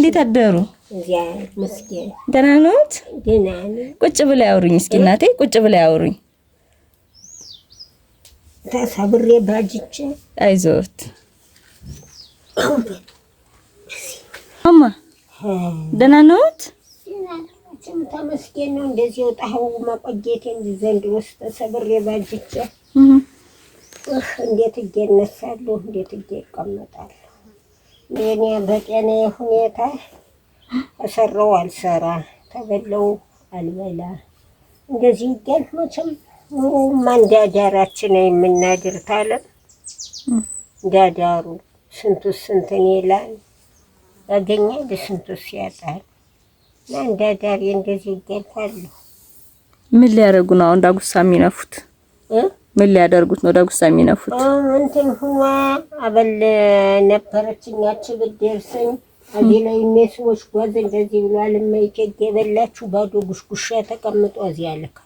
እንዴት አደሩ? እዚያ መስጊድ ደህና ነዎት? ደህና ነኝ። ቁጭ ብለው ያውሩኝ እስኪ እናቴ፣ ቁጭ ብለው ያውሩኝ። ተሰብሬ ባጅቼ አይዞት ማማ። ደህና ነዎት? ተመስገን ነው። እንደዚህ ወጣው ማቆየቴን ዘንድ ውስጥ ተሰብሬ ባጅቼ እንዴት እየነሳለሁ፣ እንዴት እየቀመጣለሁ። እኔ በጤና ሁኔታ ተሰራው አልሰራ፣ ተበለው አልበላ፣ እንደዚህ ይገል መቼም ኑሮ ማንዳዳራችን የምናድር ታለ ዳዳሩ ስንቱን ይላል ያገኛል፣ ስንቱስ ያጣል። ማንዳዳሪ እንደዚህ ይገልፋለሁ። ምን ሊያደርጉ ነው አሁን ዳጉሳ የሚነፉት? ምን ሊያደርጉት ነው ዳጉሳ የሚነፉት? እንትን ሁዋ አበል ነበረችኛች ብደርሰኝ አዲ ላይ ሜስዎች ጓዝ እንደዚህ ብሏል። ማይከገ በላችሁ ባዶ ጉሽጉሻ ተቀምጦ እዚህ ያለካ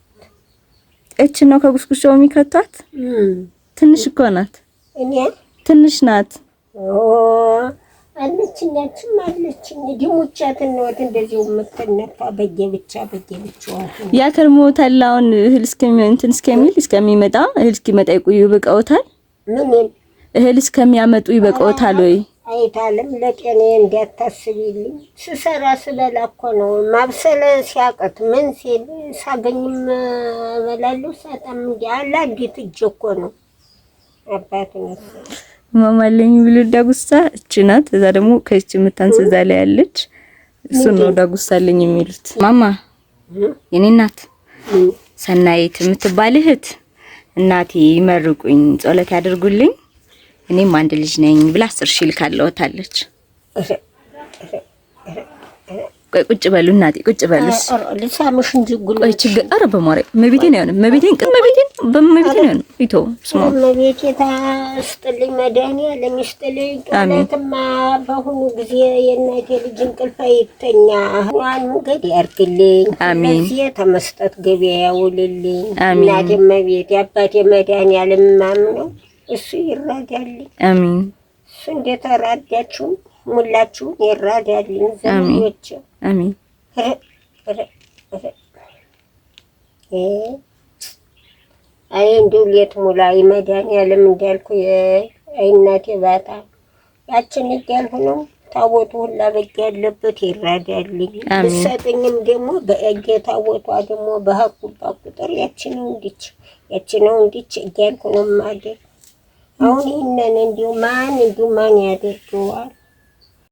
እቺ ነው ከጉሽጉሻው የሚከቷት። ትንሽ እኮ ናት። እኔ ትንሽ ናት። አለችኛችም አለችኝ ዲሙቻት ነው እንደዚህ የምትነፋ በየብቻው ያ ከርሞታል። አሁን እህል እስከሚመጣ እህል እስኪመጣ ይቆዩ ይበቃውታል። ምን እህል እስከሚያመጡ ይበቃውታል ወይ? አይታለም ለጤና እንዲያታስቢልኝ ስሰራ ስበላ እኮ ነው ማብሰል ሲያቀት ምን ሲል ሳገኝም እበላለሁ ሳጣም እንዲያላ እንዴት እጅ እኮ ነው አባቱ ነው ማማለኝ ብሎ ዳጉሳ እቺ ናት። እዛ ደግሞ ከእቺ የምታንስ እዛ ላይ ያለች እሱ ነው ዳጉሳልኝ የሚሉት። ማማ የኔ እናት ሰናይት የምትባል እህት እናቴ ይመርቁኝ ጸሎት ያድርጉልኝ እኔም አንድ ልጅ ነኝ ብላ 10 ሺህ ልካለውታለች። ቆይ ቁጭ በሉ እናቴ ቁጭ በሉስ ለሳምሽ እንጂ ጉል ቆይ ችግር ኧረ በማርያም መቤቴን አይሆንም መቤቴን በመቤቴን ይቶ ስማ መቤቴ ታስጥልኝ መድኃኒዓለም ይስጥልኝ። ጦለትማ በአሁኑ ጊዜ የእናቴ ልጅ እንቅልፍ አይተኛ ዋን መንገድ ያርግልኝ። አሜን። ተመስጠት ገበያ ያውልልኝ። እናቴ መቤቴ አባቴ መድኃኒዓለም ማምነው እሱ ይራዳልኝ። አሜን። እሱ እንደተራዳችሁ ሙላችሁ ይራዳልኝ ዘመዶች። አሜን። አይ እንደው ሌት ሙላ መድኃኒዓለም እንዳልኩ የአይናቴ ባታ ያችን እያልሁ ነው። ታቦቱ ሁላ በግ ያለበት ይራዳልኝ። ሰጥኝም ደግሞ በእጄ ታቦቷ ደግሞ በሀቁባ ቁጥር ያችን ነው እንዲች እያልኩ ነው ማደር። አሁን ይሄንን እንዲሁ ማን ያደርገዋል?